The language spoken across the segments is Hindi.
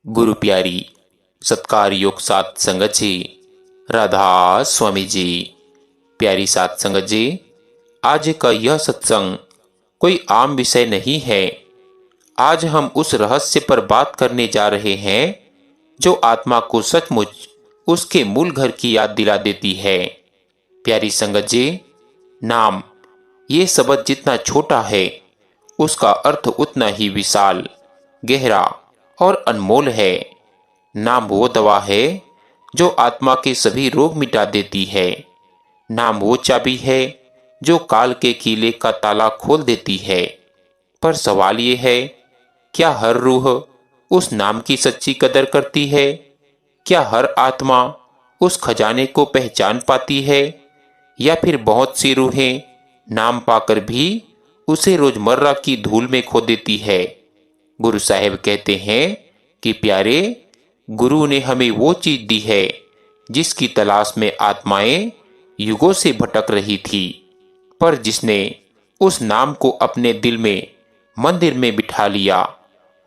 गुरु प्यारी सत्कार योग सात संगत जी, राधा स्वामी जी। प्यारी सात संगत जी, आज का यह सत्संग कोई आम विषय नहीं है। आज हम उस रहस्य पर बात करने जा रहे हैं जो आत्मा को सचमुच उसके मूल घर की याद दिला देती है। प्यारी संगत जी, नाम ये शब्द जितना छोटा है उसका अर्थ उतना ही विशाल, गहरा और अनमोल है। नाम वो दवा है जो आत्मा के सभी रोग मिटा देती है। नाम वो चाबी है जो काल के कीले का ताला खोल देती है। पर सवाल ये है, क्या हर रूह उस नाम की सच्ची कदर करती है? क्या हर आत्मा उस खजाने को पहचान पाती है? या फिर बहुत सी रूहें नाम पाकर भी उसे रोजमर्रा की धूल में खो देती है? गुरु साहिब कहते हैं कि प्यारे, गुरु ने हमें वो चीज दी है जिसकी तलाश में आत्माएं युगों से भटक रही थी, पर जिसने उस नाम को अपने दिल में मंदिर में बिठा लिया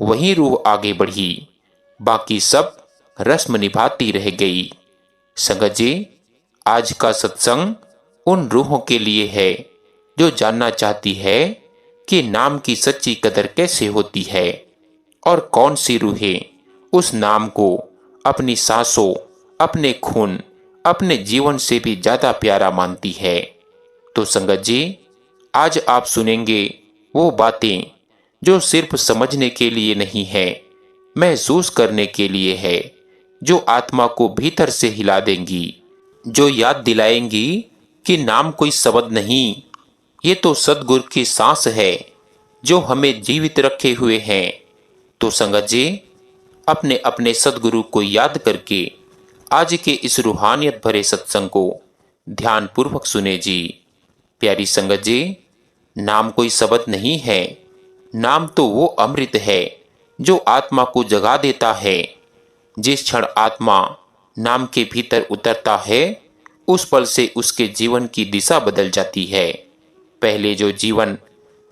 वही रूह आगे बढ़ी, बाकी सब रस्म निभाती रह गई। संगत जी, आज का सत्संग उन रूहों के लिए है जो जानना चाहती है कि नाम की सच्ची कदर कैसे होती है और कौन सी रूहें उस नाम को अपनी सांसों, अपने खून, अपने जीवन से भी ज्यादा प्यारा मानती है। तो संगत जी, आज आप सुनेंगे वो बातें जो सिर्फ समझने के लिए नहीं है, महसूस करने के लिए है, जो आत्मा को भीतर से हिला देंगी, जो याद दिलाएंगी कि नाम कोई शब्द नहीं, ये तो सद्गुरु की सांस है जो हमें जीवित रखे हुए हैं। तो संगत जी, अपने अपने सद्गुरु को याद करके आज के इस रूहानियत भरे सत्संग को ध्यान पूर्वक सुने जी। प्यारी संगत जी, नाम कोई शब्द नहीं है, नाम तो वो अमृत है जो आत्मा को जगा देता है। जिस क्षण आत्मा नाम के भीतर उतरता है उस पल से उसके जीवन की दिशा बदल जाती है। पहले जो जीवन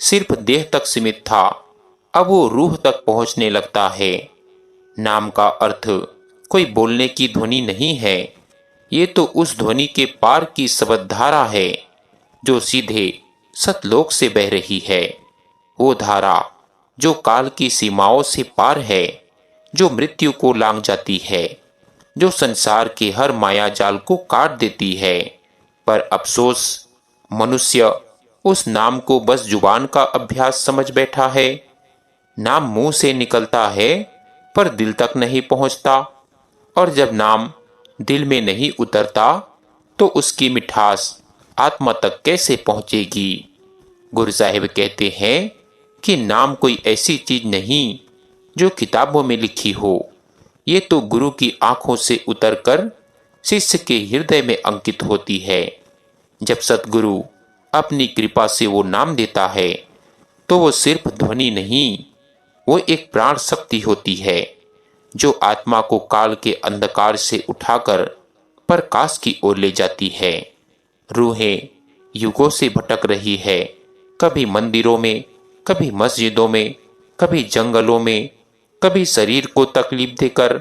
सिर्फ देह तक सीमित था, अब वो रूह तक पहुंचने लगता है। नाम का अर्थ कोई बोलने की ध्वनि नहीं है, ये तो उस ध्वनि के पार की शब्द धारा है जो सीधे सतलोक से बह रही है। वो धारा जो काल की सीमाओं से पार है, जो मृत्यु को लांघ जाती है, जो संसार के हर माया जाल को काट देती है। पर अफसोस, मनुष्य उस नाम को बस जुबान का अभ्यास समझ बैठा है। नाम मुंह से निकलता है पर दिल तक नहीं पहुंचता, और जब नाम दिल में नहीं उतरता तो उसकी मिठास आत्मा तक कैसे पहुंचेगी? गुरु साहिब कहते हैं कि नाम कोई ऐसी चीज नहीं जो किताबों में लिखी हो, ये तो गुरु की आंखों से उतरकर शिष्य के हृदय में अंकित होती है। जब सतगुरु अपनी कृपा से वो नाम देता है तो वो सिर्फ ध्वनि नहीं, वो एक प्राण शक्ति होती है जो आत्मा को काल के अंधकार से उठाकर प्रकाश की ओर ले जाती है। रूहें युगों से भटक रही है, कभी मंदिरों में, कभी मस्जिदों में, कभी जंगलों में, कभी शरीर को तकलीफ देकर,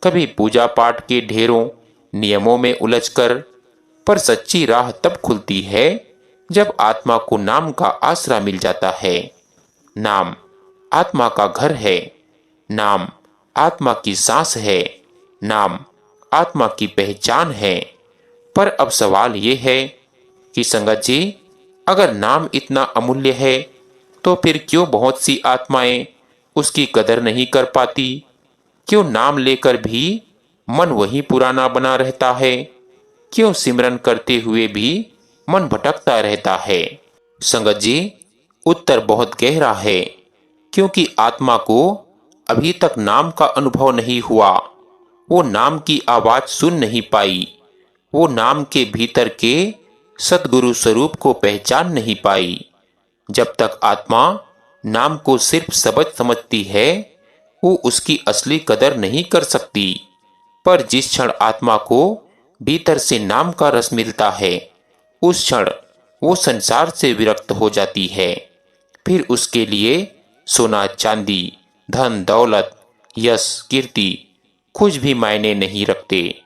कभी पूजा पाठ के ढेरों नियमों में उलझकर। पर सच्ची राह तब खुलती है जब आत्मा को नाम का आसरा मिल जाता है। नाम आत्मा का घर है, नाम आत्मा की सांस है, नाम आत्मा की पहचान है। पर अब सवाल ये है कि संगत जी, अगर नाम इतना अमूल्य है तो फिर क्यों बहुत सी आत्माएं उसकी कदर नहीं कर पाती? क्यों नाम लेकर भी मन वही पुराना बना रहता है? क्यों सिमरन करते हुए भी मन भटकता रहता है? संगत जी, उत्तर बहुत गहरा है, क्योंकि आत्मा को अभी तक नाम का अनुभव नहीं हुआ। वो नाम की आवाज सुन नहीं पाई, वो नाम के भीतर के सद्गुरु स्वरूप को पहचान नहीं पाई। जब तक आत्मा नाम को सिर्फ शब्द समझती है वो उसकी असली कदर नहीं कर सकती। पर जिस क्षण आत्मा को भीतर से नाम का रस मिलता है उस क्षण वो संसार से विरक्त हो जाती है। फिर उसके लिए सोना चांदी, धन दौलत, यश, कीर्ति कुछ भी मायने नहीं रखते।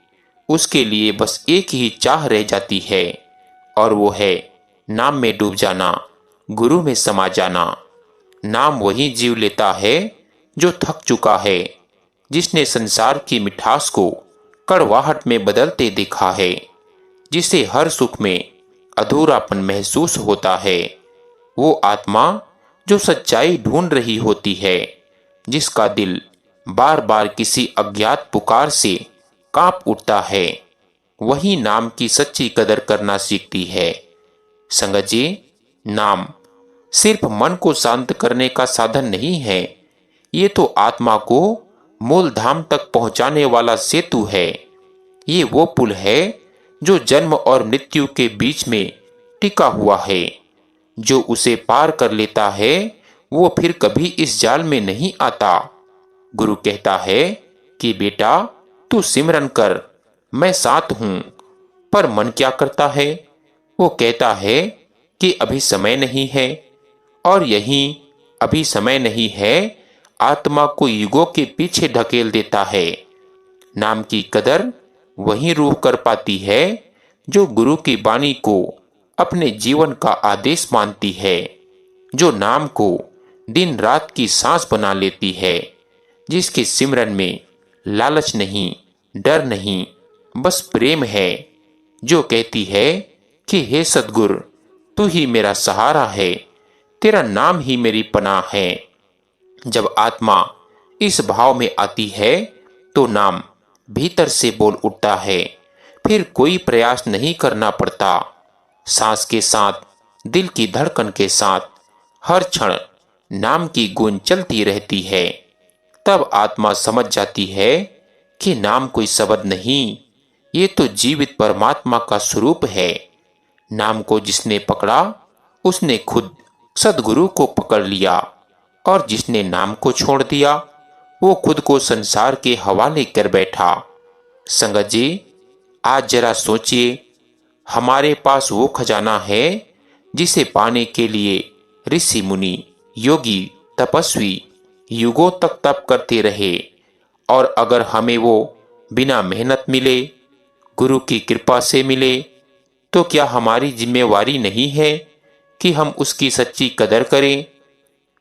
उसके लिए बस एक ही चाह रह जाती है, और वो है नाम में डूब जाना, गुरु में समा जाना। नाम वही जीव लेता है जो थक चुका है, जिसने संसार की मिठास को कड़वाहट में बदलते देखा है, जिसे हर सुख में अधूरापन महसूस होता है। वो आत्मा जो सच्चाई ढूंढ रही होती है, जिसका दिल बार बार किसी अज्ञात पुकार से कांप उठता है, वही नाम की सच्ची कदर करना सीखती है। संगत जी, नाम सिर्फ मन को शांत करने का साधन नहीं है, ये तो आत्मा को मूल धाम तक पहुंचाने वाला सेतु है। ये वो पुल है जो जन्म और मृत्यु के बीच में टिका हुआ है। जो उसे पार कर लेता है वो फिर कभी इस जाल में नहीं आता। गुरु कहता है कि बेटा, तू सिमरन कर, मैं साथ हूं। पर मन क्या करता है? वो कहता है कि अभी समय नहीं है, और यही अभी समय नहीं है आत्मा को युगों के पीछे ढकेल देता है। नाम की कदर वही रूह कर पाती है जो गुरु की वाणी को अपने जीवन का आदेश मानती है, जो नाम को दिन रात की सांस बना लेती है, जिसके सिमरन में लालच नहीं, डर नहीं, बस प्रेम है, जो कहती है कि हे सद्गुरु, तू ही मेरा सहारा है, तेरा नाम ही मेरी पनाह है। जब आत्मा इस भाव में आती है तो नाम भीतर से बोल उठता है, फिर कोई प्रयास नहीं करना पड़ता। सांस के साथ, दिल की धड़कन के साथ हर क्षण नाम की गूंज चलती रहती है। तब आत्मा समझ जाती है कि नाम कोई शब्द नहीं, ये तो जीवित परमात्मा का स्वरूप है। नाम को जिसने पकड़ा उसने खुद सद्गुरु को पकड़ लिया, और जिसने नाम को छोड़ दिया वो खुद को संसार के हवाले कर बैठा। संगत जी, आज जरा सोचिए, हमारे पास वो खजाना है जिसे पाने के लिए ऋषि मुनि, योगी, तपस्वी युगों तक तप करते रहे, और अगर हमें वो बिना मेहनत मिले, गुरु की कृपा से मिले, तो क्या हमारी जिम्मेवारी नहीं है कि हम उसकी सच्ची कदर करें?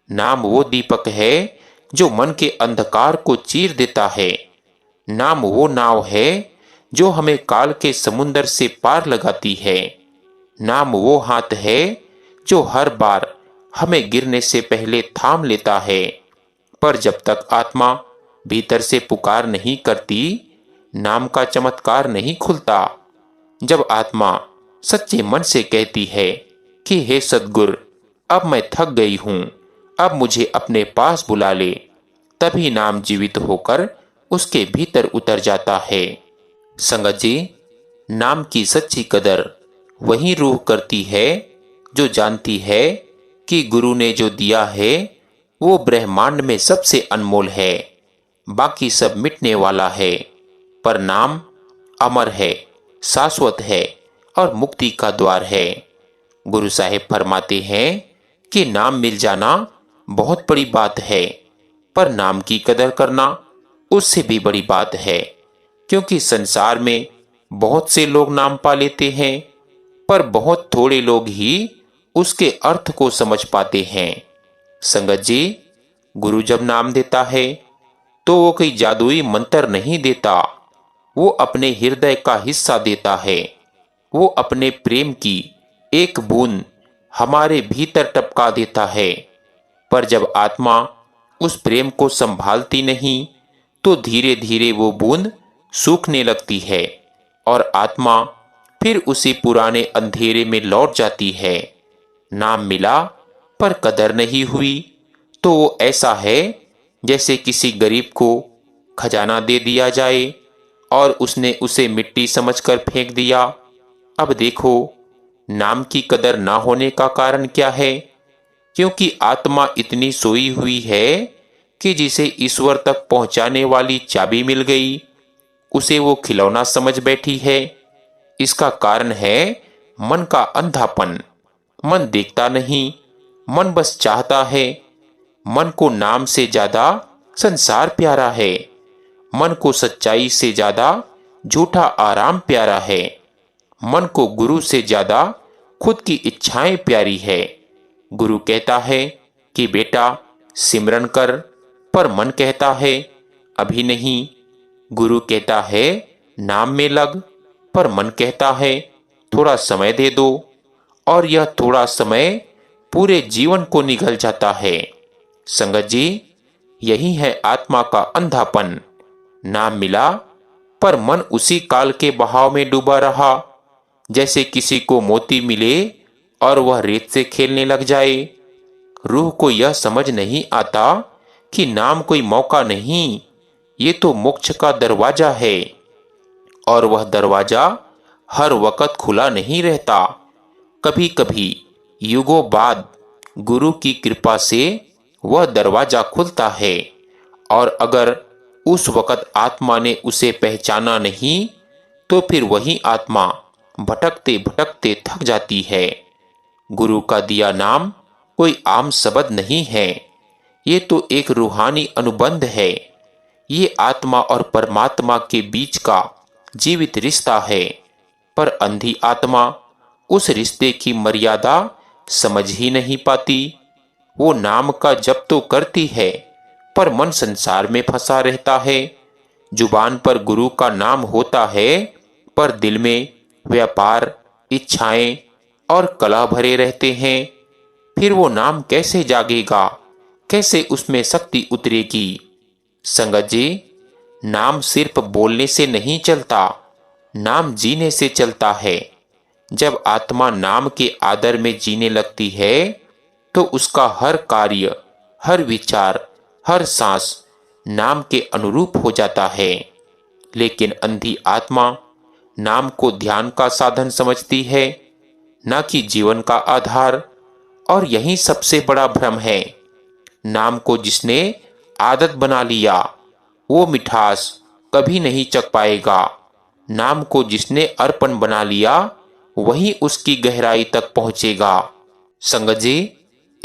नाम वो दीपक है जो मन के अंधकार को चीर देता है। नाम वो नाव है जो हमें काल के समुंदर से पार लगाती है। नाम वो हाथ है जो हर बार हमें गिरने से पहले थाम लेता है। पर जब तक आत्मा भीतर से पुकार नहीं करती, नाम का चमत्कार नहीं खुलता। जब आत्मा सच्चे मन से कहती है कि हे सद्गुरु, अब मैं थक गई हूं, अब मुझे अपने पास बुला ले, तभी नाम जीवित होकर उसके भीतर उतर जाता है। संगत जी, नाम की सच्ची कदर वही रूह करती है जो जानती है कि गुरु ने जो दिया है वो ब्रह्मांड में सबसे अनमोल है। बाकी सब मिटने वाला है, पर नाम अमर है, शाश्वत है और मुक्ति का द्वार है। गुरु साहिब फरमाते हैं कि नाम मिल जाना बहुत बड़ी बात है, पर नाम की कदर करना उससे भी बड़ी बात है। क्योंकि संसार में बहुत से लोग नाम पा लेते हैं, पर बहुत थोड़े लोग ही उसके अर्थ को समझ पाते हैं। संगत जी, गुरु जब नाम देता है तो वो कोई जादुई मंत्र नहीं देता, वो अपने हृदय का हिस्सा देता है। वो अपने प्रेम की एक बूंद हमारे भीतर टपका देता है। पर जब आत्मा उस प्रेम को संभालती नहीं तो धीरे धीरे वो बूंद सूखने लगती है, और आत्मा फिर उसी पुराने अंधेरे में लौट जाती है। नाम मिला पर कदर नहीं हुई तो वो ऐसा है जैसे किसी गरीब को खजाना दे दिया जाए और उसने उसे मिट्टी समझकर फेंक दिया। अब देखो, नाम की कदर ना होने का कारण क्या है? क्योंकि आत्मा इतनी सोई हुई है कि जिसे ईश्वर तक पहुंचाने वाली चाबी मिल गई, उसे वो खिलौना समझ बैठी है। इसका कारण है मन का अंधापन। मन देखता नहीं, मन बस चाहता है। मन को नाम से ज्यादा संसार प्यारा है। मन को सच्चाई से ज्यादा झूठा आराम प्यारा है। मन को गुरु से ज्यादा खुद की इच्छाएं प्यारी है। गुरु कहता है कि बेटा सिमरन कर, पर मन कहता है अभी नहीं। गुरु कहता है नाम में लग, पर मन कहता है थोड़ा समय दे दो। और यह थोड़ा समय पूरे जीवन को निगल जाता है। संगत जी, यही है आत्मा का अंधापन। नाम मिला, पर मन उसी काल के बहाव में डूबा रहा। जैसे किसी को मोती मिले और वह रेत से खेलने लग जाए। रूह को यह समझ नहीं आता कि नाम कोई मौका नहीं, ये तो मोक्ष का दरवाजा है। और वह दरवाजा हर वक्त खुला नहीं रहता। कभी कभी युगों बाद गुरु की कृपा से वह दरवाजा खुलता है। और अगर उस वक्त आत्मा ने उसे पहचाना नहीं, तो फिर वही आत्मा भटकते भटकते थक जाती है। गुरु का दिया नाम कोई आम शब्द नहीं है, ये तो एक रूहानी अनुबंध है। ये आत्मा और परमात्मा के बीच का जीवित रिश्ता है। पर अंधी आत्मा उस रिश्ते की मर्यादा समझ ही नहीं पाती। वो नाम का जप तो करती है, पर मन संसार में फंसा रहता है। जुबान पर गुरु का नाम होता है, पर दिल में व्यापार, इच्छाएं और कलह भरे रहते हैं। फिर वो नाम कैसे जागेगा, कैसे उसमें शक्ति उतरेगी? संगत जी, नाम सिर्फ बोलने से नहीं चलता, नाम जीने से चलता है। जब आत्मा नाम के आदर में जीने लगती है, तो उसका हर कार्य, हर विचार, हर सांस नाम के अनुरूप हो जाता है। लेकिन अंधी आत्मा नाम को ध्यान का साधन समझती है, न कि जीवन का आधार। और यही सबसे बड़ा भ्रम है। नाम को जिसने आदत बना लिया, वो मिठास कभी नहीं चख पाएगा। नाम को जिसने अर्पण बना लिया, वही उसकी गहराई तक पहुंचेगा। संगत जी,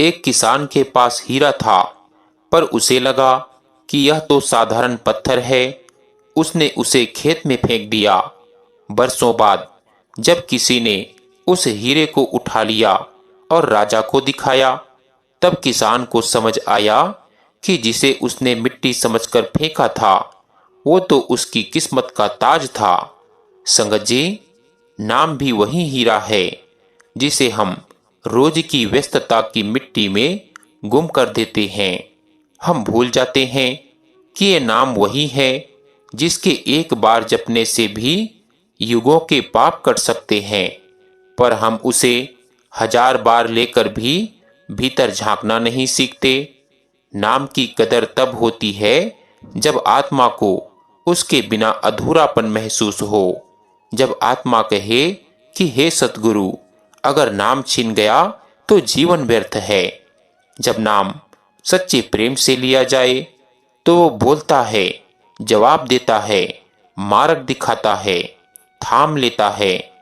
एक किसान के पास हीरा था, पर उसे लगा कि यह तो साधारण पत्थर है। उसने उसे खेत में फेंक दिया। बरसों बाद जब किसी ने उस हीरे को उठा लिया और राजा को दिखाया, तब किसान को समझ आया कि जिसे उसने मिट्टी समझकर फेंका था, वो तो उसकी किस्मत का ताज था। संगत जी, नाम भी वही हीरा है जिसे हम रोज की व्यस्तता की मिट्टी में गुम कर देते हैं। हम भूल जाते हैं कि ये नाम वही है जिसके एक बार जपने से भी युगों के पाप कट सकते हैं। पर हम उसे 1000 बार लेकर भी भीतर झांकना नहीं सीखते। नाम की कदर तब होती है जब आत्मा को उसके बिना अधूरापन महसूस हो। जब आत्मा कहे कि हे सतगुरु, अगर नाम छिन गया तो जीवन व्यर्थ है। जब नाम सच्चे प्रेम से लिया जाए, तो वो बोलता है, जवाब देता है, मार्ग दिखाता है, थाम लेता है।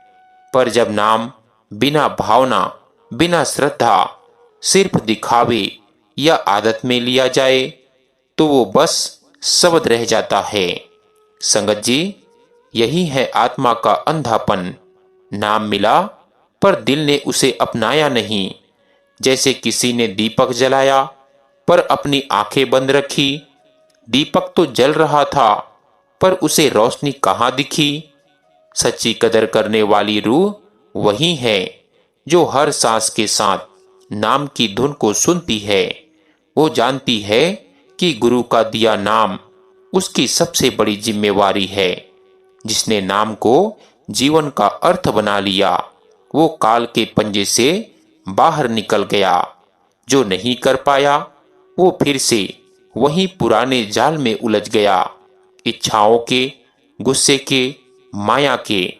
पर जब नाम बिना भावना, बिना श्रद्धा, सिर्फ दिखावे या आदत में लिया जाए, तो वो बस शब्द रह जाता है। संगत जी, यही है आत्मा का अंधापन। नाम मिला, पर दिल ने उसे अपनाया नहीं। जैसे किसी ने दीपक जलाया, पर अपनी आंखें बंद रखी। दीपक तो जल रहा था, पर उसे रोशनी कहाँ दिखी? सच्ची कदर करने वाली रूह वही है जो हर सांस के साथ नाम की धुन को सुनती है। वो जानती है कि गुरु का दिया नाम उसकी सबसे बड़ी जिम्मेवारी है। जिसने नाम को जीवन का अर्थ बना लिया, वो काल के पंजे से बाहर निकल गया। जो नहीं कर पाया, वो फिर से वही पुराने जाल में उलझ गया। इच्छाओं के, गुस्से के, माया के।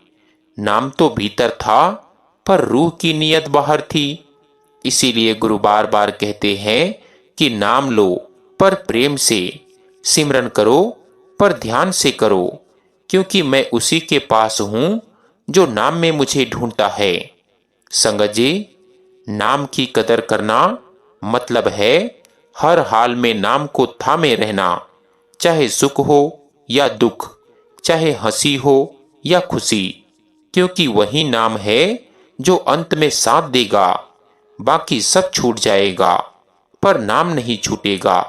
नाम तो भीतर था, पर रूह की नियत बाहर थी। इसीलिए गुरु बार बार कहते हैं कि नाम लो, पर प्रेम से। सिमरन करो, पर ध्यान से करो, क्योंकि मैं उसी के पास हूं जो नाम में मुझे ढूंढता है। संगत जी, नाम की कदर करना मतलब है हर हाल में नाम को थामे रहना, चाहे सुख हो या दुख, चाहे हंसी हो या खुशी, क्योंकि वही नाम है जो अंत में साथ देगा। बाकी सब छूट जाएगा पर नाम नहीं छूटेगा,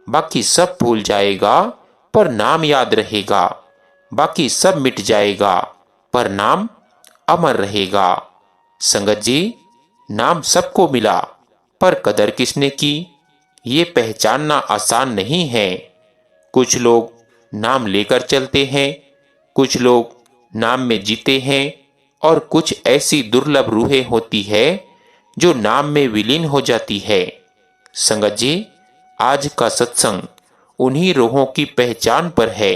बाकी सब भूल जाएगा पर नाम याद रहेगा, बाकी सब मिट जाएगा पर नाम अमर रहेगा। संगत जी, नाम सबको मिला पर कदर किसने की, ये पहचानना आसान नहीं है। कुछ लोग नाम लेकर चलते हैं, कुछ लोग नाम में जीते हैं, और कुछ ऐसी दुर्लभ रूहें होती है जो नाम में विलीन हो जाती है। संगत जी, आज का सत्संग उन्हीं रूहों की पहचान पर है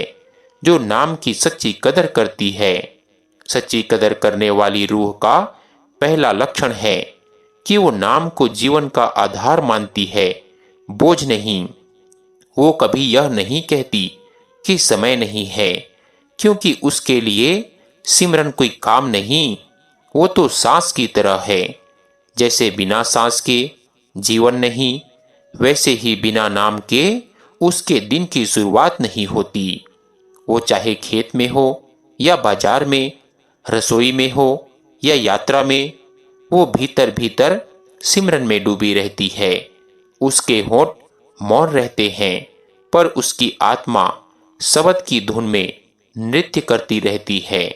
जो नाम की सच्ची कदर करती है। सच्ची कदर करने वाली रूह का पहला लक्षण है कि वो नाम को जीवन का आधार मानती है, बोझ नहीं। वो कभी यह नहीं कहती कि समय नहीं है, क्योंकि उसके लिए सिमरन कोई काम नहीं। वो तो सांस की तरह है। जैसे बिना सांस के जीवन नहीं, वैसे ही बिना नाम के उसके दिन की शुरुआत नहीं होती। वो चाहे खेत में हो या बाजार में, रसोई में हो या यात्रा में, वो भीतर भीतर सिमरन में डूबी रहती है। उसके होंठ मौन रहते हैं पर उसकी आत्मा शब्द की धुन में नृत्य करती रहती है।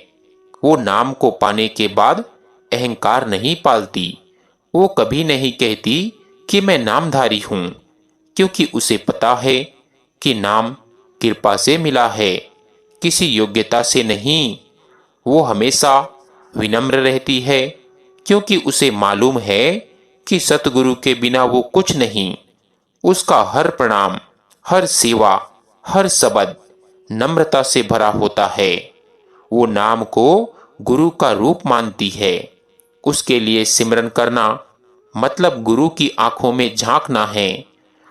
वो नाम को पाने के बाद अहंकार नहीं पालती। वो कभी नहीं कहती कि मैं नामधारी हूं, क्योंकि उसे पता है कि नाम कृपा से मिला है, किसी योग्यता से नहीं। वो हमेशा विनम्र रहती है, क्योंकि उसे मालूम है कि सतगुरु के बिना वो कुछ नहीं। उसका हर प्रणाम, हर सेवा, हर शब्द नम्रता से भरा होता है। वो नाम को गुरु का रूप मानती है। उसके लिए सिमरन करना मतलब गुरु की आंखों में झांकना है।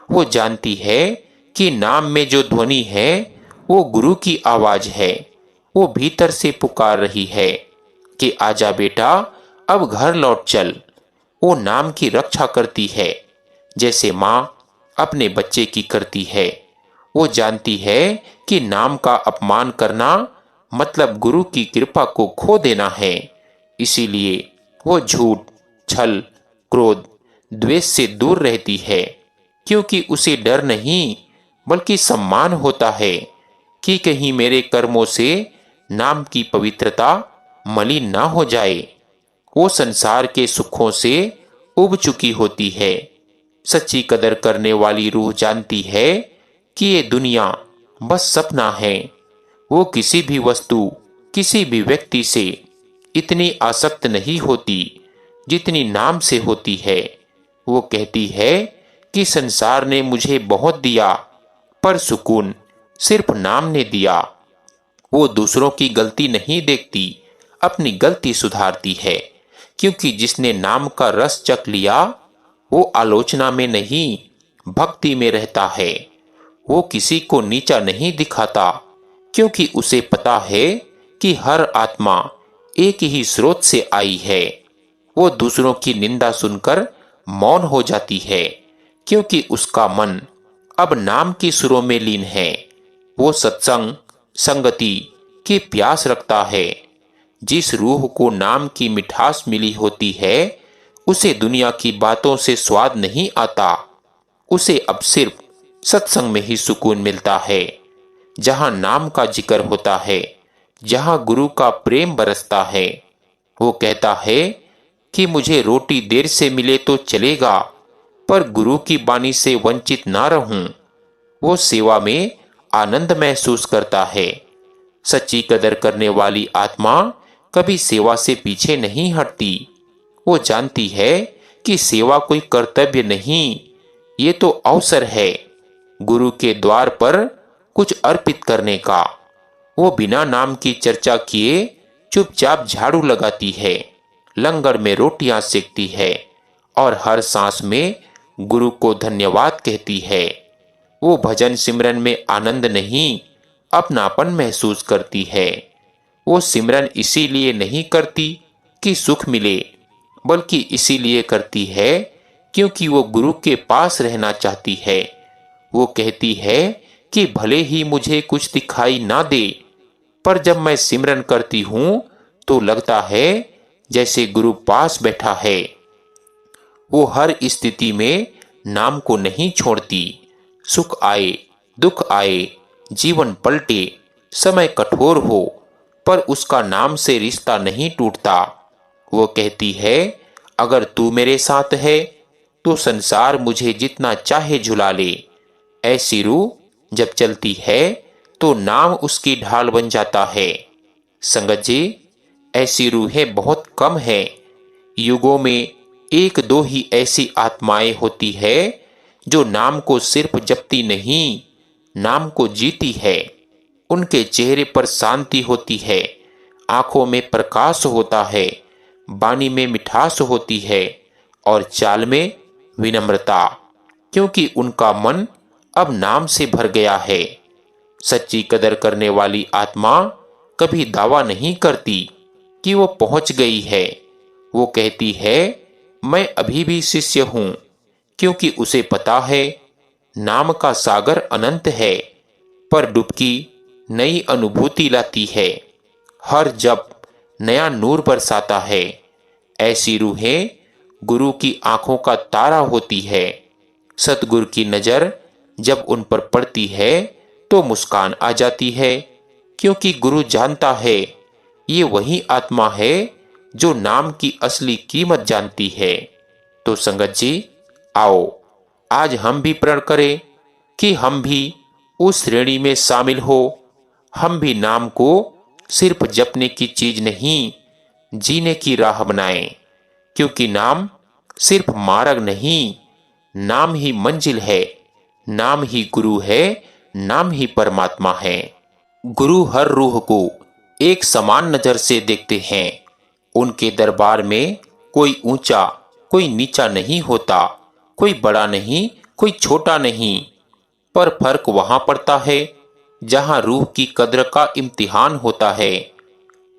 वो जानती है कि नाम में जो ध्वनि है वो गुरु की आवाज है। वो भीतर से पुकार रही है कि आजा बेटा, अब घर लौट चल। वो नाम की रक्षा करती है जैसे माँ अपने बच्चे की करती है। वो जानती है कि नाम का अपमान करना मतलब गुरु की कृपा को खो देना है। इसीलिए वो झूठ, छल, क्रोध, द्वेष से दूर रहती है, क्योंकि उसे डर नहीं बल्कि सम्मान होता है कि कहीं मेरे कर्मों से नाम की पवित्रता मलिन ना हो जाए। वो संसार के सुखों से उब चुकी होती है। सच्ची कदर करने वाली रूह जानती है कि ये दुनिया बस सपना है। वो किसी भी वस्तु, किसी भी व्यक्ति से इतनी आसक्त नहीं होती जितनी नाम से होती है। वो कहती है कि संसार ने मुझे बहुत दिया, पर सुकून सिर्फ नाम ने दिया। वो दूसरों की गलती नहीं देखती, अपनी गलती सुधारती है, क्योंकि जिसने नाम का रस चख लिया वो आलोचना में नहीं, भक्ति में रहता है। वो किसी को नीचा नहीं दिखाता, क्योंकि उसे पता है कि हर आत्मा एक ही स्रोत से आई है। वो दूसरों की निंदा सुनकर मौन हो जाती है, क्योंकि उसका मन अब नाम की सुरों में लीन है। वो सत्संग, संगति की प्यास रखता है। जिस रूह को नाम की मिठास मिली होती है उसे दुनिया की बातों से स्वाद नहीं आता। उसे अब सिर्फ सत्संग में ही सुकून मिलता है, जहां नाम का जिक्र होता है, जहां गुरु का प्रेम बरसता है। वो कहता है कि मुझे रोटी देर से मिले तो चलेगा, पर गुरु की बानी से वंचित ना रहूं। वो सेवा में आनंद महसूस करता है। सच्ची कदर करने वाली आत्मा कभी सेवा से पीछे नहीं हटती। वो जानती है कि सेवा कोई कर्तव्य नहीं, ये तो अवसर है गुरु के द्वार पर कुछ अर्पित करने का। वो बिना नाम की चर्चा किए चुपचाप झाड़ू लगाती है, लंगर में रोटियां सेकती है और हर सांस में गुरु को धन्यवाद कहती है। वो भजन सिमरन में आनंद नहीं, अपनापन महसूस करती है। वो सिमरन इसीलिए नहीं करती कि सुख मिले, बल्कि इसीलिए करती है क्योंकि वो गुरु के पास रहना चाहती है। वो कहती है कि भले ही मुझे कुछ दिखाई ना दे, पर जब मैं सिमरन करती हूं तो लगता है जैसे गुरु पास बैठा है। वो हर स्थिति में नाम को नहीं छोड़ती। सुख आए, दुख आए, जीवन पलटे, समय कठोर हो, पर उसका नाम से रिश्ता नहीं टूटता। वो कहती है, अगर तू मेरे साथ है तो संसार मुझे जितना चाहे झुला ले। ऐसी रूह जब चलती है तो नाम उसकी ढाल बन जाता है। संगत जी, ऐसी रूहें बहुत कम है। युगों में एक दो ही ऐसी आत्माएं होती है जो नाम को सिर्फ जपती नहीं, नाम को जीती है। उनके चेहरे पर शांति होती है, आंखों में प्रकाश होता है, वाणी में मिठास होती है और चाल में विनम्रता, क्योंकि उनका मन अब नाम से भर गया है। सच्ची कदर करने वाली आत्मा कभी दावा नहीं करती कि वो पहुंच गई है। वो कहती है, मैं अभी भी शिष्य हूं, क्योंकि उसे पता है नाम का सागर अनंत है, पर डुबकी नई अनुभूति लाती है। हर जप नया नूर बरसाता है। ऐसी रूहें गुरु की आंखों का तारा होती है। सतगुरु की नजर जब उन पर पड़ती है तो मुस्कान आ जाती है, क्योंकि गुरु जानता है ये वही आत्मा है जो नाम की असली कीमत जानती है। तो संगत जी, आओ आज हम भी प्रण करें कि हम भी उस श्रेणी में शामिल हो। हम भी नाम को सिर्फ जपने की चीज नहीं, जीने की राह बनाएं, क्योंकि नाम सिर्फ मार्ग नहीं, नाम ही मंजिल है, नाम ही गुरु है, नाम ही परमात्मा है। गुरु हर रूह को एक समान नजर से देखते हैं। उनके दरबार में कोई ऊंचा, कोई नीचा नहीं होता, कोई बड़ा नहीं, कोई छोटा नहीं, पर फर्क वहां पड़ता है जहां रूह की कद्र का इम्तिहान होता है।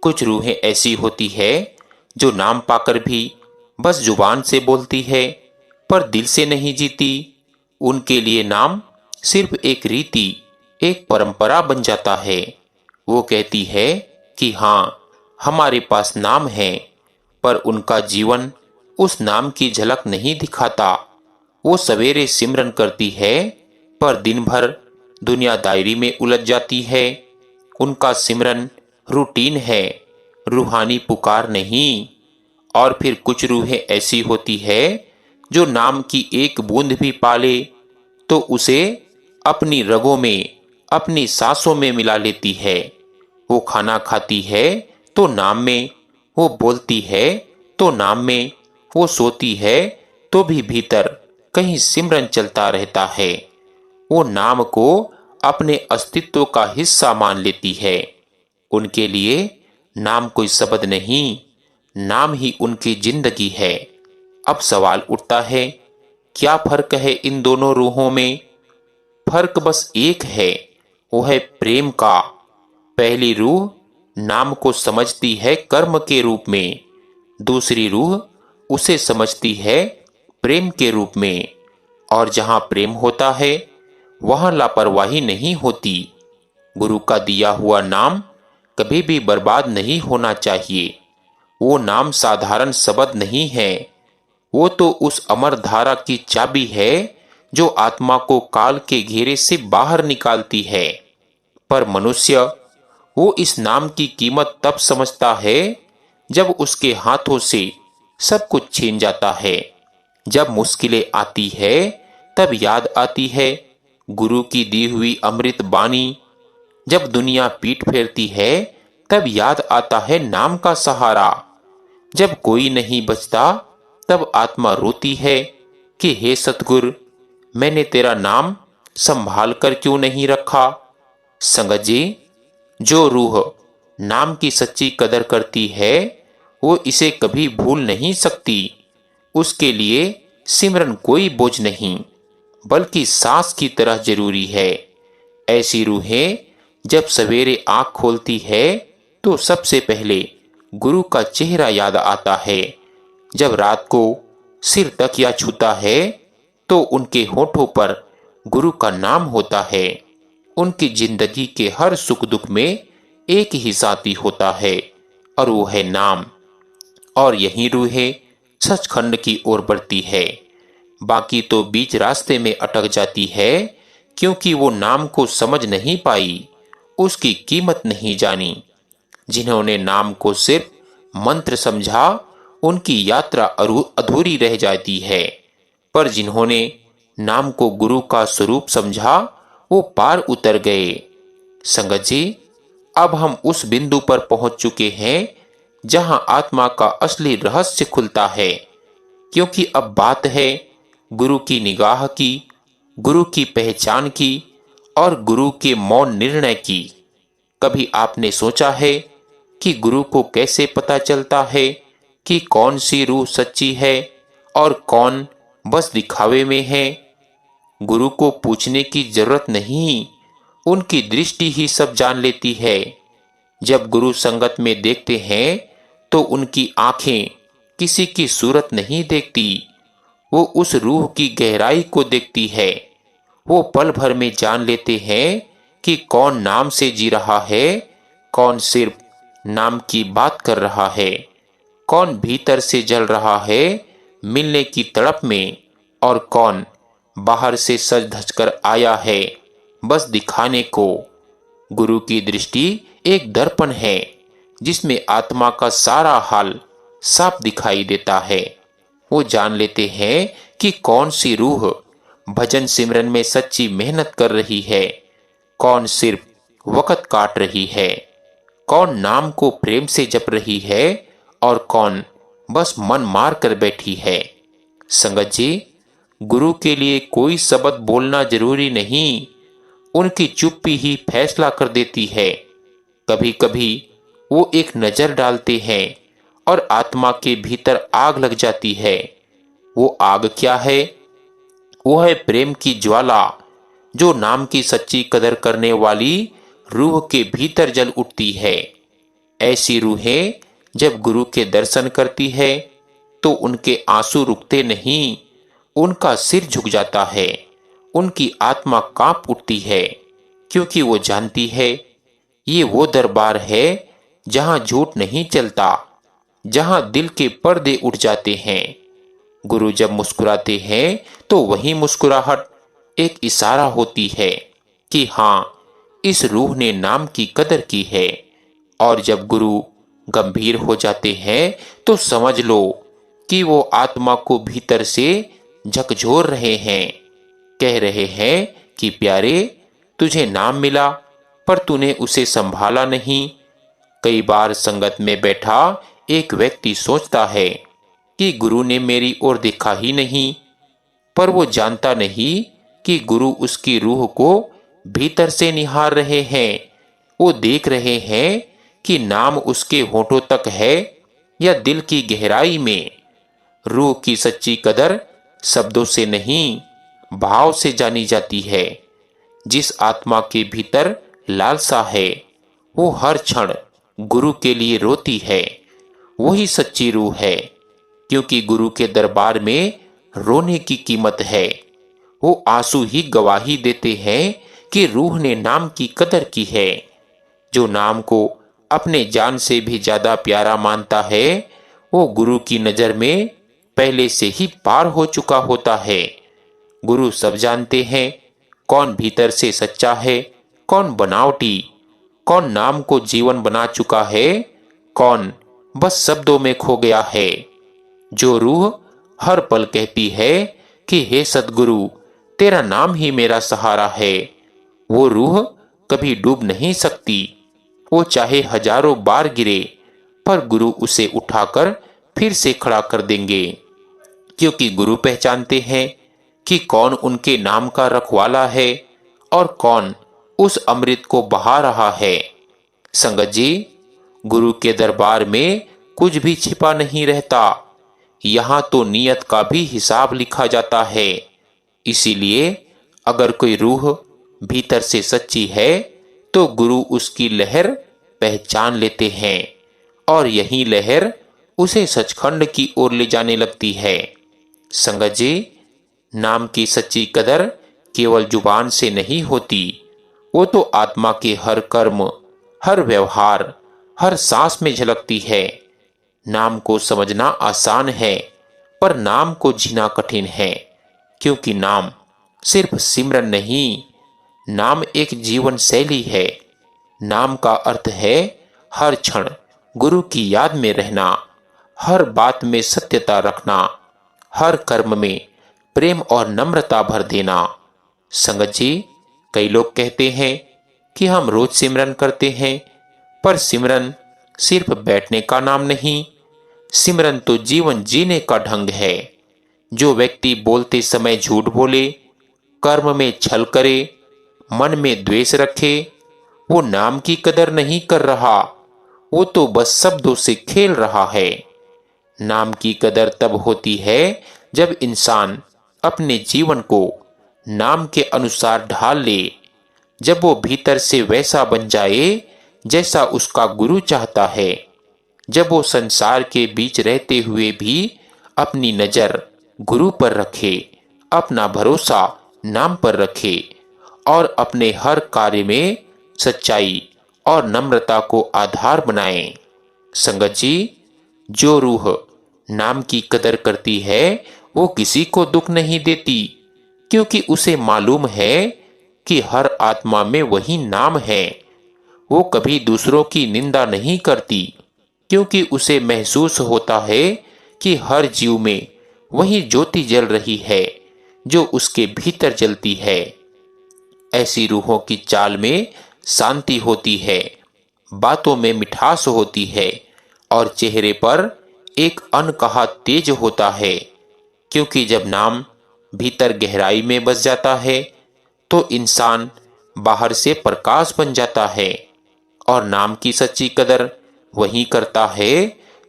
कुछ रूहें ऐसी होती है जो नाम पाकर भी बस जुबान से बोलती है, पर दिल से नहीं जीती। उनके लिए नाम सिर्फ एक रीति, एक परंपरा बन जाता है। वो कहती है कि हाँ, हमारे पास नाम है, पर उनका जीवन उस नाम की झलक नहीं दिखाता। वो सवेरे सिमरन करती है, पर दिन भर दुनियादारी में उलझ जाती है। उनका सिमरन रूटीन है, रूहानी पुकार नहीं। और फिर कुछ रूहें ऐसी होती है जो नाम की एक बूंद भी पाले तो उसे अपनी रगों में, अपनी सांसों में मिला लेती है। वो खाना खाती है तो नाम में, वो बोलती है तो नाम में, वो सोती है तो भी भीतर कहीं सिमरन चलता रहता है। वो नाम को अपने अस्तित्व का हिस्सा मान लेती है। उनके लिए नाम कोई शब्द नहीं, नाम ही उनकी जिंदगी है। अब सवाल उठता है, क्या फर्क है इन दोनों रूहों में? फर्क बस एक है, वो है प्रेम का। पहली रूह नाम को समझती है कर्म के रूप में, दूसरी रूह उसे समझती है प्रेम के रूप में। और जहां प्रेम होता है वहां लापरवाही नहीं होती। गुरु का दिया हुआ नाम कभी भी बर्बाद नहीं होना चाहिए। वो नाम साधारण शब्द नहीं है, वो तो उस अमर धारा की चाबी है जो आत्मा को काल के घेरे से बाहर निकालती है। पर मनुष्य वो इस नाम की कीमत तब समझता है जब उसके हाथों से सब कुछ छीन जाता है। जब मुश्किलें आती है तब याद आती है गुरु की दी हुई अमृत बानी। जब दुनिया पीठ फेरती है तब याद आता है नाम का सहारा। जब कोई नहीं बचता तब आत्मा रोती है कि हे सतगुरु, मैंने तेरा नाम संभाल कर क्यों नहीं रखा। संगत जी, जो रूह नाम की सच्ची कदर करती है वो इसे कभी भूल नहीं सकती। उसके लिए सिमरन कोई बोझ नहीं, बल्कि सांस की तरह जरूरी है। ऐसी रूहें जब सवेरे आंख खोलती है तो सबसे पहले गुरु का चेहरा याद आता है। जब रात को सिर तक या छूता है तो उनके होठों पर गुरु का नाम होता है। उनकी जिंदगी के हर सुख दुख में एक ही साथी होता है और वो है नाम। और यही रूहें सचखंड की ओर बढ़ती है। बाकी तो बीच रास्ते में अटक जाती है, क्योंकि वो नाम को समझ नहीं पाई, उसकी कीमत नहीं जानी। जिन्होंने नाम को सिर्फ मंत्र समझा, उनकी यात्रा अधूरी रह जाती है। पर जिन्होंने नाम को गुरु का स्वरूप समझा, वो पार उतर गए। संगत जी, अब हम उस बिंदु पर पहुंच चुके हैं जहां आत्मा का असली रहस्य खुलता है। क्योंकि अब बात है गुरु की निगाह की, गुरु की पहचान की और गुरु के मौन निर्णय की। कभी आपने सोचा है कि गुरु को कैसे पता चलता है कि कौन सी रूह सच्ची है और कौन बस दिखावे में है? गुरु को पूछने की जरूरत नहीं, उनकी दृष्टि ही सब जान लेती है। जब गुरु संगत में देखते हैं तो उनकी आंखें किसी की सूरत नहीं देखती, वो उस रूह की गहराई को देखती है। वो पल भर में जान लेते हैं कि कौन नाम से जी रहा है, कौन सिर्फ नाम की बात कर रहा है, कौन भीतर से जल रहा है मिलने की तड़प में, और कौन बाहर से सज धज कर आया है बस दिखाने को। गुरु की दृष्टि एक दर्पण है जिसमें आत्मा का सारा हाल साफ दिखाई देता है। वो जान लेते हैं कि कौन सी रूह भजन सिमरन में सच्ची मेहनत कर रही है, कौन सिर्फ वक्त काट रही है, कौन नाम को प्रेम से जप रही है और कौन बस मन मार कर बैठी है। संगत जी, गुरु के लिए कोई शब्द बोलना जरूरी नहीं, उनकी चुप्पी ही फैसला कर देती है। कभी कभी वो एक नजर डालते हैं और आत्मा के भीतर आग लग जाती है। वो आग क्या है? वो है प्रेम की ज्वाला, जो नाम की सच्ची कदर करने वाली रूह के भीतर जल उठती है। ऐसी रूहें जब गुरु के दर्शन करती है तो उनके आंसू रुकते नहीं, उनका सिर झुक जाता है, उनकी आत्मा कांप उठती है, क्योंकि वो जानती है ये वो दरबार है जहां झूठ नहीं चलता, जहां दिल के पर्दे उठ जाते हैं। गुरु जब मुस्कुराते हैं तो वही मुस्कुराहट एक इशारा होती है कि हाँ, इस रूह ने नाम की कदर की है। और जब गुरु गंभीर हो जाते हैं तो समझ लो कि वो आत्मा को भीतर से झकझोर रहे हैं, कह रहे हैं कि प्यारे, तुझे नाम मिला पर तूने उसे संभाला नहीं। कई बार संगत में बैठा एक व्यक्ति सोचता है कि गुरु ने मेरी ओर देखा ही नहीं, पर वो जानता नहीं कि गुरु उसकी रूह को भीतर से निहार रहे हैं। वो देख रहे हैं कि नाम उसके होठों तक है या दिल की गहराई में। रूह की सच्ची कदर शब्दों से नहीं, भाव से जानी जाती है। जिस आत्मा के भीतर लालसा है, वो हर क्षण गुरु के लिए रोती है। वही सच्ची रूह है, क्योंकि गुरु के दरबार में रोने की कीमत है। वो आंसू ही गवाही देते हैं कि रूह ने नाम की कदर की है। जो नाम को अपने जान से भी ज्यादा प्यारा मानता है, वो गुरु की नजर में पहले से ही पार हो चुका होता है। गुरु सब जानते हैं, कौन भीतर से सच्चा है, कौन बनावटी, कौन नाम को जीवन बना चुका है, कौन बस शब्दों में खो गया है। जो रूह हर पल कहती है कि हे सद्गुरु, तेरा नाम ही मेरा सहारा है, वो रूह कभी डूब नहीं सकती। वो चाहे हजारों बार गिरे, पर गुरु उसे उठाकर फिर से खड़ा कर देंगे, क्योंकि गुरु पहचानते हैं कि कौन उनके नाम का रखवाला है और कौन उस अमृत को बहा रहा है। संगत जी, गुरु के दरबार में कुछ भी छिपा नहीं रहता। यहाँ तो नियत का भी हिसाब लिखा जाता है। इसीलिए अगर कोई रूह भीतर से सच्ची है तो गुरु उसकी लहर पहचान लेते हैं और यही लहर उसे सचखंड की ओर ले जाने लगती है। संगत जी, नाम की सच्ची कदर केवल जुबान से नहीं होती, वो तो आत्मा के हर कर्म, हर व्यवहार, हर सांस में झलकती है। नाम को समझना आसान है, पर नाम को जीना कठिन है, क्योंकि नाम सिर्फ सिमरन नहीं, नाम एक जीवन शैली है। नाम का अर्थ है हर क्षण गुरु की याद में रहना, हर बात में सत्यता रखना, हर कर्म में प्रेम और नम्रता भर देना। संगत जी, कई लोग कहते हैं कि हम रोज सिमरन करते हैं, पर सिमरन सिर्फ बैठने का नाम नहीं, सिमरन तो जीवन जीने का ढंग है। जो व्यक्ति बोलते समय झूठ बोले, कर्म में छल करे, मन में द्वेष रखे, वो नाम की कदर नहीं कर रहा, वो तो बस शब्दों से खेल रहा है। नाम की कदर तब होती है जब इंसान अपने जीवन को नाम के अनुसार ढाल ले, जब वो भीतर से वैसा बन जाए जैसा उसका गुरु चाहता है, जब वो संसार के बीच रहते हुए भी अपनी नजर गुरु पर रखे, अपना भरोसा नाम पर रखे और अपने हर कार्य में सच्चाई और नम्रता को आधार बनाए। संगत जी, जो रूह नाम की कदर करती है वो किसी को दुख नहीं देती, क्योंकि उसे मालूम है कि हर आत्मा में वही नाम है। वो कभी दूसरों की निंदा नहीं करती, क्योंकि उसे महसूस होता है कि हर जीव में वही ज्योति जल रही है जो उसके भीतर जलती है। ऐसी रूहों की चाल में शांति होती है, बातों में मिठास होती है और चेहरे पर एक अनकहा तेज होता है, क्योंकि जब नाम भीतर गहराई में बस जाता है तो इंसान बाहर से प्रकाश बन जाता है। और नाम की सच्ची कदर वही करता है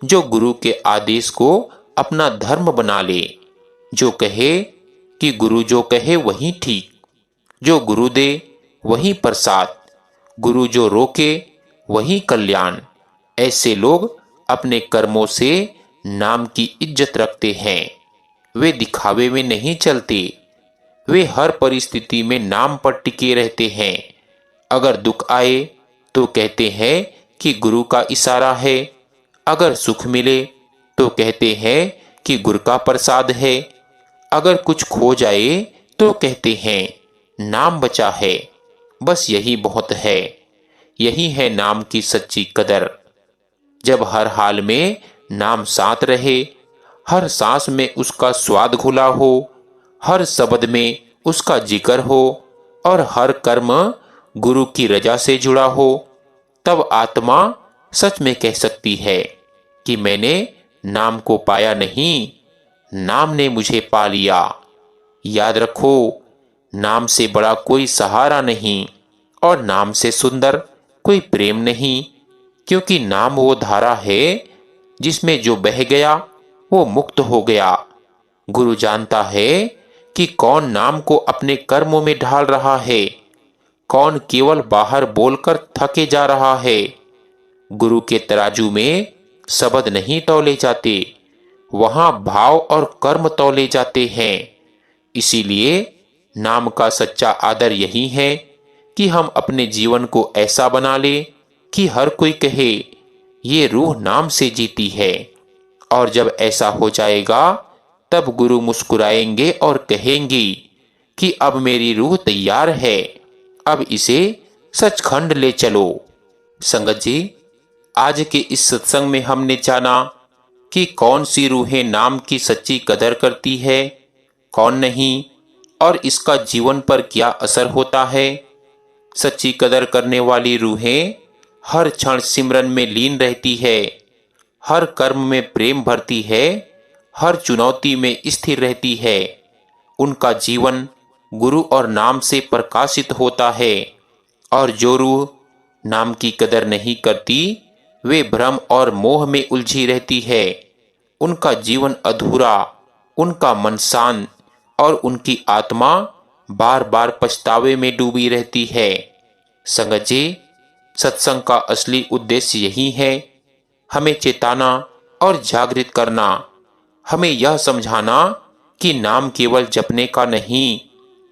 जो गुरु के आदेश को अपना धर्म बना ले, जो कहे कि गुरु जो कहे वही ठीक, जो गुरु दे वही प्रसाद, गुरु जो रोके वही कल्याण। ऐसे लोग अपने कर्मों से नाम की इज्जत रखते हैं। वे दिखावे में नहीं चलते, वे हर परिस्थिति में नाम पर टिके रहते हैं। अगर दुख आए तो कहते हैं कि गुरु का इशारा है, अगर सुख मिले तो कहते हैं कि गुरु का प्रसाद है, अगर कुछ खो जाए तो कहते हैं नाम बचा है। बस यही बहुत है, यही है नाम की सच्ची कदर। जब हर हाल में नाम साथ रहे, हर सांस में उसका स्वाद घुला हो, हर शब्द में उसका जिक्र हो और हर कर्म गुरु की रजा से जुड़ा हो, तब आत्मा सच में कह सकती है कि मैंने नाम को पाया नहीं, नाम ने मुझे पा लिया। याद रखो, नाम से बड़ा कोई सहारा नहीं और नाम से सुंदर कोई प्रेम नहीं, क्योंकि नाम वो धारा है जिसमें जो बह गया वो मुक्त हो गया। गुरु जानता है कि कौन नाम को अपने कर्मों में ढाल रहा है, कौन केवल बाहर बोलकर थके जा रहा है। गुरु के तराजू में शब्द नहीं तौले जाते, वहां भाव और कर्म तौले जाते हैं। इसीलिए नाम का सच्चा आदर यही है कि हम अपने जीवन को ऐसा बना ले कि हर कोई कहे ये रूह नाम से जीती है। और जब ऐसा हो जाएगा तब गुरु मुस्कुराएंगे और कहेंगे कि अब मेरी रूह तैयार है, अब इसे सचखंड ले चलो। संगत जी, आज के इस सत्संग में हमने जाना कि कौन सी रूहें नाम की सच्ची कदर करती है, कौन नहीं, और इसका जीवन पर क्या असर होता है। सच्ची कदर करने वाली रूहें हर क्षण सिमरन में लीन रहती है, हर कर्म में प्रेम भरती है, हर चुनौती में स्थिर रहती है। उनका जीवन गुरु और नाम से प्रकाशित होता है। और जो रूह नाम की कदर नहीं करती, वे भ्रम और मोह में उलझी रहती है। उनका जीवन अधूरा, उनका मन शांत और उनकी आत्मा बार बार पछतावे में डूबी रहती है। संगत जी, सत्संग का असली उद्देश्य यही है, हमें चेताना और जागृत करना, हमें यह समझाना कि नाम केवल जपने का नहीं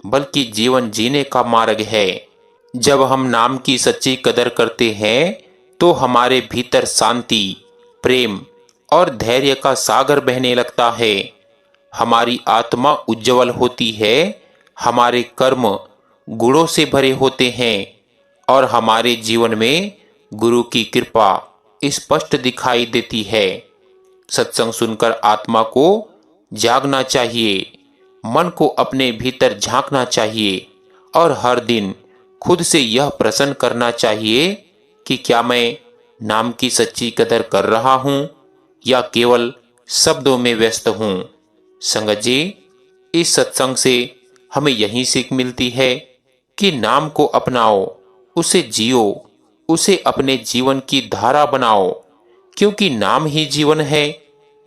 बल्कि जीवन जीने का मार्ग है। जब हम नाम की सच्ची कदर करते हैं तो हमारे भीतर शांति, प्रेम और धैर्य का सागर बहने लगता है। हमारी आत्मा उज्जवल होती है, हमारे कर्म गुणों से भरे होते हैं और हमारे जीवन में गुरु की कृपा स्पष्ट दिखाई देती है। सत्संग सुनकर आत्मा को जागना चाहिए, मन को अपने भीतर झांकना चाहिए और हर दिन खुद से यह प्रश्न करना चाहिए कि क्या मैं नाम की सच्ची कदर कर रहा हूं या केवल शब्दों में व्यस्त हूं। संगत जी, इस सत्संग से हमें यही सीख मिलती है कि नाम को अपनाओ, उसे जियो, उसे अपने जीवन की धारा बनाओ, क्योंकि नाम ही जीवन है,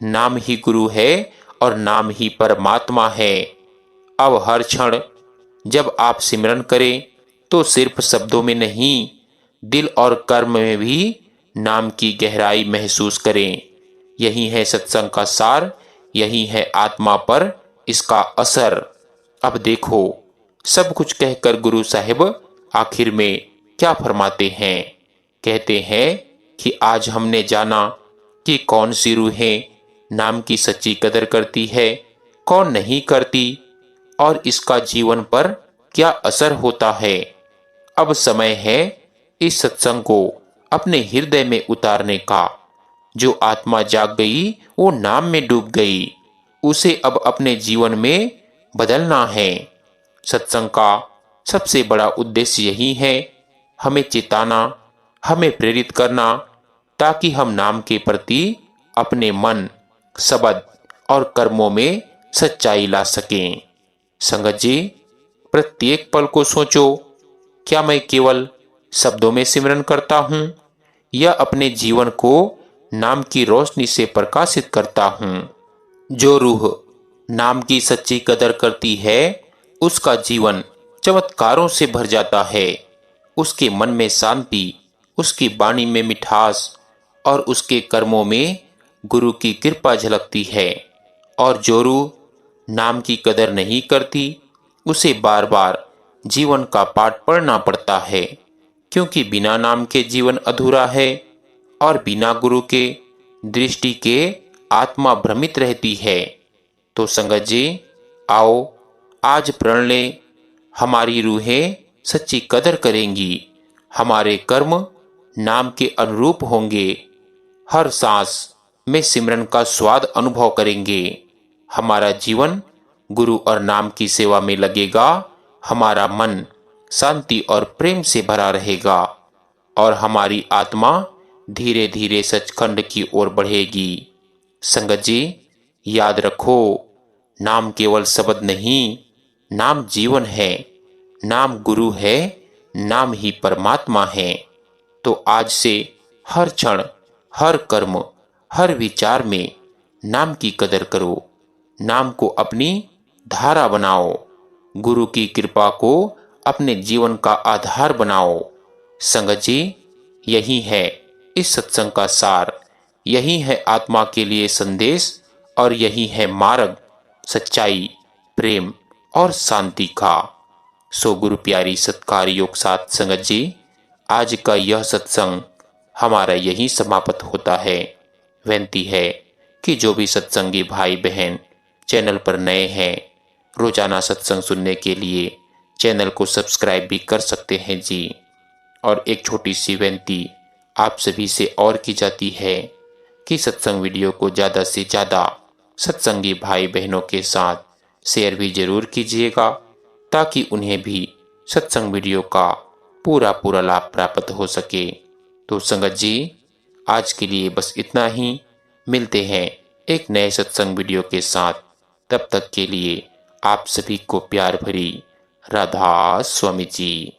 नाम ही गुरु है और नाम ही परमात्मा है। अब हर क्षण जब आप सिमरन करें तो सिर्फ शब्दों में नहीं, दिल और कर्म में भी नाम की गहराई महसूस करें। यही है सत्संग का सार, यही है आत्मा पर इसका असर। अब देखो, सब कुछ कहकर गुरु साहिब आखिर में क्या फरमाते हैं। कहते हैं कि आज हमने जाना कि कौन सी रूहें नाम की सच्ची कदर करती है, कौन नहीं करती और इसका जीवन पर क्या असर होता है। अब समय है इस सत्संग को अपने हृदय में उतारने का। जो आत्मा जाग गई वो नाम में डूब गई, उसे अब अपने जीवन में बदलना है। सत्संग का सबसे बड़ा उद्देश्य यही है, हमें चिताना, हमें प्रेरित करना, ताकि हम नाम के प्रति अपने मन, शब्द और कर्मों में सच्चाई ला सकें। संगत जी, प्रत्येक पल को सोचो, क्या मैं केवल शब्दों में सिमरन करता हूँ या अपने जीवन को नाम की रोशनी से प्रकाशित करता हूँ। जो रूह नाम की सच्ची कदर करती है उसका जीवन चमत्कारों से भर जाता है। उसके मन में शांति, उसकी वाणी में मिठास और उसके कर्मों में गुरु की कृपा झलकती है। और जो रूह नाम की कदर नहीं करती उसे बार बार जीवन का पाठ पढ़ना पड़ता है, क्योंकि बिना नाम के जीवन अधूरा है और बिना गुरु के दृष्टि के आत्मा भ्रमित रहती है। तो संगत जी, आओ आज प्रण लें, हमारी रूहें सच्ची कदर करेंगी, हमारे कर्म नाम के अनुरूप होंगे, हर सांस में सिमरन का स्वाद अनुभव करेंगे, हमारा जीवन गुरु और नाम की सेवा में लगेगा, हमारा मन शांति और प्रेम से भरा रहेगा और हमारी आत्मा धीरे धीरे सचखंड की ओर बढ़ेगी। संगत जी, याद रखो, नाम केवल शब्द नहीं, नाम जीवन है, नाम गुरु है, नाम ही परमात्मा है। तो आज से हर क्षण, हर कर्म, हर विचार में नाम की कदर करो, नाम को अपनी धारा बनाओ, गुरु की कृपा को अपने जीवन का आधार बनाओ। संगत जी, यही है इस सत्संग का सार, यही है आत्मा के लिए संदेश और यही है मार्ग सच्चाई, प्रेम और शांति का। सो गुरु प्यारी सत्कार योग साथ संगत जी, आज का यह सत्संग हमारा यही समाप्त होता है। विनती है कि जो भी सत्संगी भाई बहन चैनल पर नए हैं, रोजाना सत्संग सुनने के लिए चैनल को सब्सक्राइब भी कर सकते हैं जी। और एक छोटी सी विनती आप सभी से और की जाती है कि सत्संग वीडियो को ज़्यादा से ज़्यादा सत्संगी भाई बहनों के साथ शेयर भी जरूर कीजिएगा, ताकि उन्हें भी सत्संग वीडियो का पूरा लाभ प्राप्त हो सके। तो संगत जी, आज के लिए बस इतना ही। मिलते हैं एक नए सत्संग वीडियो के साथ। तब तक के लिए आप सभी को प्यार भरी राधा स्वामी जी।